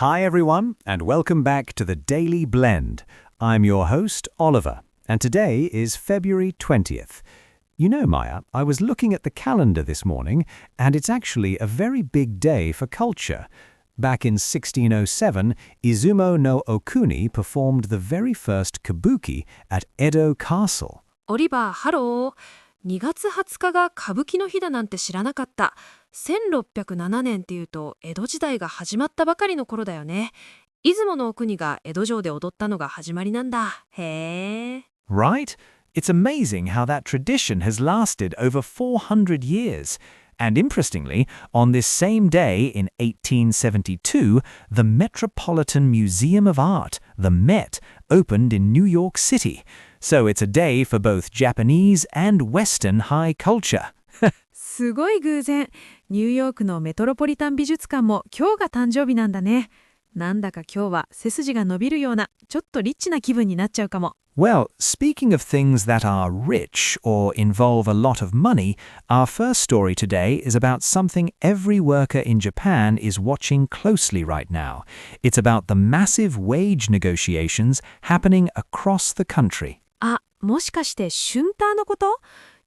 Hi everyone, and welcome back to the Daily Blend. I'm your host, Oliver, and today is February 20th. You know, Maya, I was looking at the calendar this morning, and it's actually a very big day for culture. Back in 1607, Izumo no Okuni performed the very first kabuki at Edo Castle. オリバー、ハロー。2月20日が歌舞伎の日だなんて知らなかった。1607年っていうと江戸時代が始まったばかりの頃だよね。出雲の国が江戸城で踊ったのが始まりなんだ。へえ。Right? It's amazing how that tradition has lasted over 400 years. And interestingly, on this same day in 1872, the Metropolitan Museum of Art, the Met, opened in New York City. So it's a day for both Japanese and Western high culture. すごい偶然。ニューヨークのメトロポリタン美術館も今日が誕生日なんだね。なんだか今日は背筋が伸びるような、ちょっとリッチな気分になっちゃうかも。Well, speaking of things that are rich or involve a lot of money, our first story today is about something every worker in Japan is watching closely right now. It's about the massive wage negotiations happening across the country. あ、もしかしてシュンターのこと？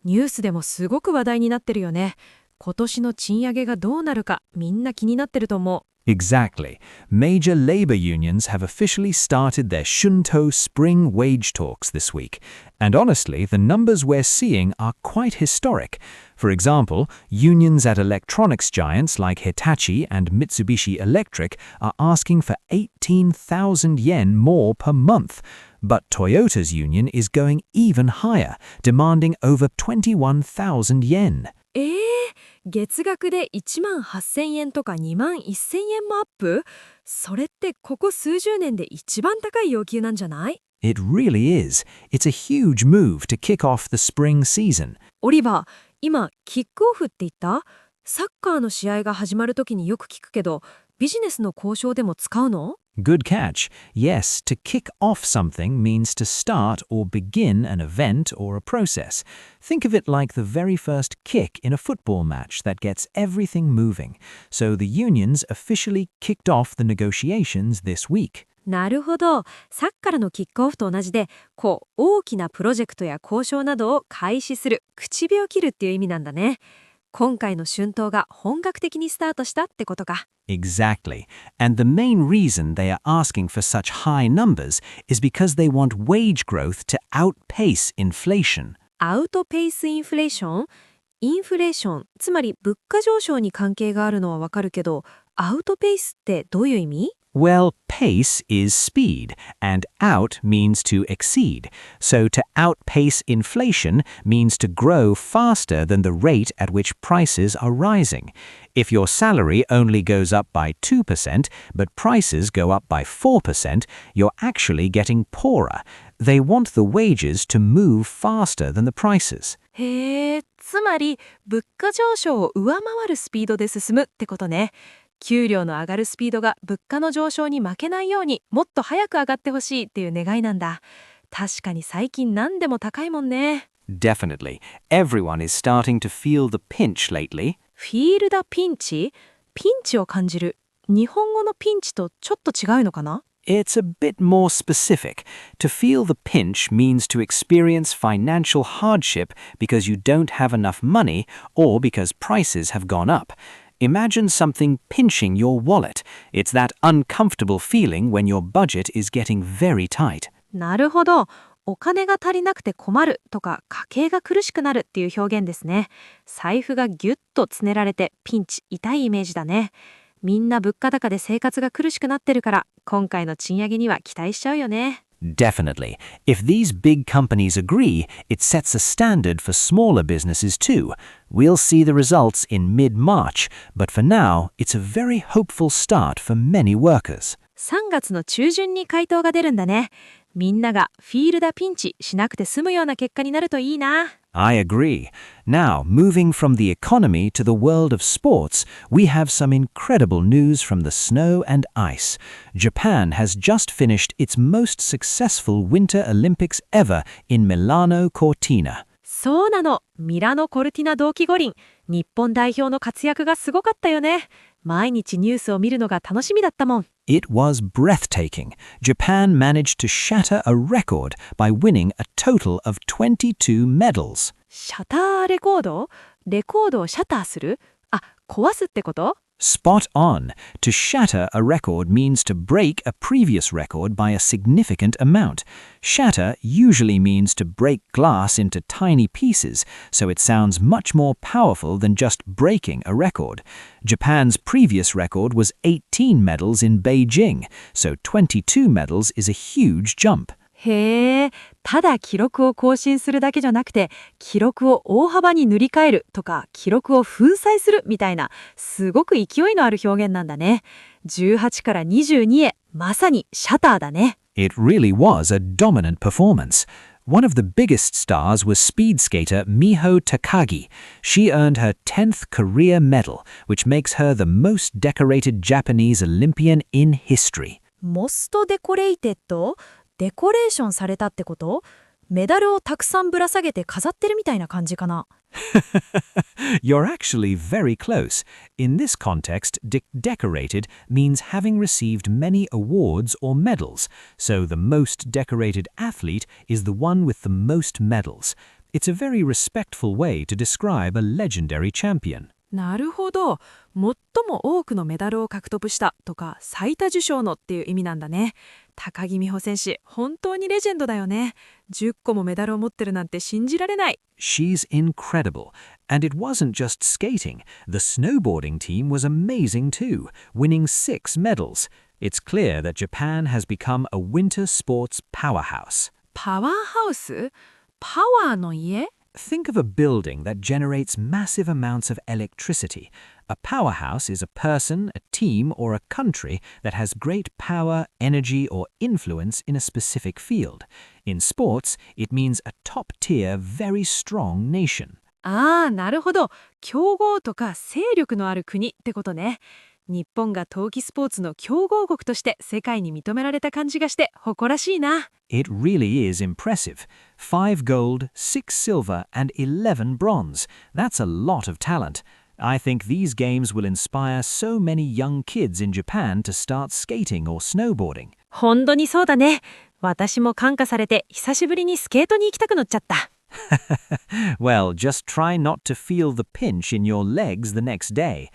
ニュースでもすごく話題になってるよね。今年の賃上げがどうなるかみんな気になってると思う。Exactly. Major labor unions have officially started their Shunto spring wage talks this week. And honestly, the numbers we're seeing are quite historic. For example, unions at electronics giants like Hitachi and Mitsubishi Electric are asking for 18,000 yen more per month. But Toyota's union is going even higher, demanding over 21,000 yen. 月額で18,000円とか21,000円もアップ？それってここ数十年で一番高い要求なんじゃない？ It really is. It's a huge move to kick off the spring season. オリバー、今キックオフって言った？サッカーの試合が始まるときによく聞くけど、ビジネスの交渉でも使うの？ Good catch. Yes, to kick off something means to start or begin an event or a process. Think of it like the very first kick in a football match that gets everything moving. So the unions officially kicked off the negotiations this week. なるほど。サッカーのキックオフと同じで、大きなプロジェクトや交渉などを開始する、口火を切るっていう意味なんだね。今回の春闘が本格的にスタートしたってことか。Exactly. And the main reason they are asking for such high numbers is because they want wage growth to outpace inflation. outpace インフレーション？インフレーション、つまり物価上昇に関係があるのはわかるけど、outpace ってどういう意味？ Well, pace is speed, and out means to exceed. So to outpace inflation means to grow faster than the rate at which prices are rising. If your salary only goes up by 2%, but prices go up by 4%, you're actually getting poorer. They want the wages to move faster than the prices. へえ、つまり物価上昇を上回るスピードで進むってことね。給料の上がるスピードが物価の上昇に負けないようにもっと早く上がってほしいっていう願いなんだ。確かに最近何でも高いもんね。Definitely. Everyone is starting to feel the pinch lately. フィールダピンチ？ピンチを感じる。日本語のピンチとちょっと違うのかな？ It's a bit more specific. To feel the pinch means to experience financial hardship because you don't have enough money or because prices have gone up.Imagine something pinching your wallet. It's that uncomfortable feeling when your budget is getting very tight. なるほど。お金が足りなくて困るとか家計が苦しくなるっていう表現ですね。財布がギュッとつねられてピンチ、痛いイメージだね。みんな物価高で生活が苦しくなってるから今回の賃上げには期待しちゃうよね。Definitely. If these big companies agree, it sets a standard for smaller businesses too. We'll see the results in mid-March, but for now, it's a very hopeful start for many workers. 3月の中旬に回答が出るんだね。みんながフィールダピンチしなくて済むような結果になるといいな。I agree. Now, moving from the economy to the world of sports, we have some incredible news from the snow and ice. Japan has just finished its most successful Winter Olympics ever in Milano-Cortina. そうなの。ミラノ・コルティナ冬季五輪。日本代表の活躍がすごかったよね。毎日ニュースを見るのが楽しみだったもん。It was breathtaking. Japan managed to shatter a record by winning a total of 22 medals. シャターレコード？レコードをシャターする？あ、壊すってこと？ Spot on. To shatter a record means to break a previous record by a significant amount. Shatter usually means to break glass into tiny pieces, so it sounds much more powerful than just breaking a record. Japan's previous record was 18 medals in Beijing, so 22 medals is a huge jump. へえ、ただ記録を更新するだけじゃなくて、記録を大幅に塗り替えるとか、記録を粉砕するみたいな、すごく勢いのある表現なんだね。18から22へ、まさにシャターだね。It really was a dominant performance. One of the biggest stars was speed skater Miho Takagi. She earned her 10th career medal, which makes her the most decorated Japanese Olympian in history. モストデコレイテッド？デコレーションされたってこと？メダルをたくさんぶら下げて飾ってるみたいな感じかな。You're actually very close. In this context, decorated means having received many awards or medals, so the most decorated athlete is the one with the most medals. It's a very respectful way to describe a legendary champion. なるほど。最も多くのメダルを獲得したとか最多受賞のっていう意味なんだね。高木美帆選手、本当にレジェンドだよね。10個もメダルを持ってるなんて信じられない。She's incredible. And it wasn't just skating. The snowboarding team was amazing too, winning 6 medals. It's clear that Japan has become a winter sports powerhouse. パワーハウス？パワーの家？ Think of a building that generates massive amounts of electricity. A powerhouse is a person, a team, or a country that has great power, energy, or influence in a specific field. In sports, it means a top-tier, very strong nation. ああ、なるほど。強豪とか勢力のある国ってことね。日本が冬季スポーツの強豪国として世界に認められた感じがして誇らしいな。It really is impressive. 5 gold, 6 silver, and 11 bronze. That's a lot of talent. I think these games will inspire so many young kids in Japan to start skating or snowboarding. 本当にそうだね。私も感化されて久しぶりにスケートに行きたくなっちゃった。Well, just try not to feel the pinch in your legs the next day.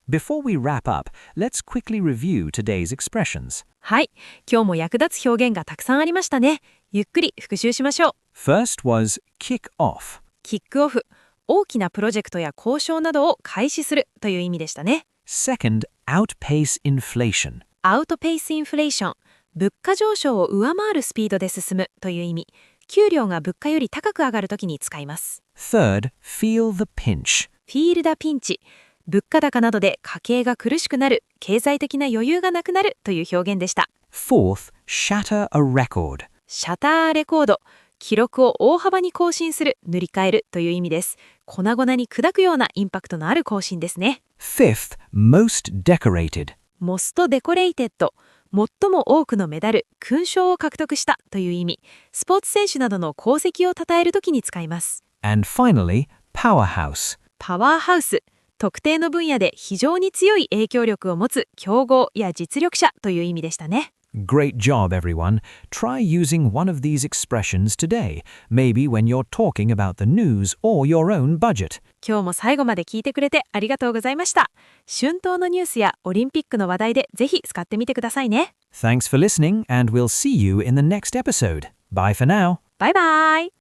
Before we wrap up, let's quickly review today's expressions. はい、今日も役立つ表現がたくさんありましたね。ゆっくり復習しましょう。First was kick off. キックオフ、大きなプロジェクトや交渉などを開始するという意味でしたね。Second, outpace inflation. アウトペースインフレーション、物価上昇を上回るスピードで進むという意味。給料が物価より高く上がるときに使います。Third, feel the pinch. フィールダピンチ、物価高などで家計が苦しくなる、経済的な余裕がなくなるという表現でした。Fourth, shatter a record. シャターレコード、記録を大幅に更新する、塗り替えるという意味です。粉々に砕くようなインパクトのある更新ですね。Fifth, most decorated. モストデコレイテッド、最も多くのメダル、勲章を獲得したという意味。スポーツ選手などの功績を称えるときに使います。And finally, powerhouse. パワーハウス、特定の分野で非常に強い影響力を持つ強豪や実力者という意味でしたね。Great job, everyone. Try using one of these expressions today, maybe when you're talking about the news or your own budget. 今日も最後まで聞いてくれてありがとうございました。春闘のニュースやオリンピックの話題でぜひ使ってみてくださいね。Thanks for listening, and we'll see you in the next episode. Bye for now. バイバイ。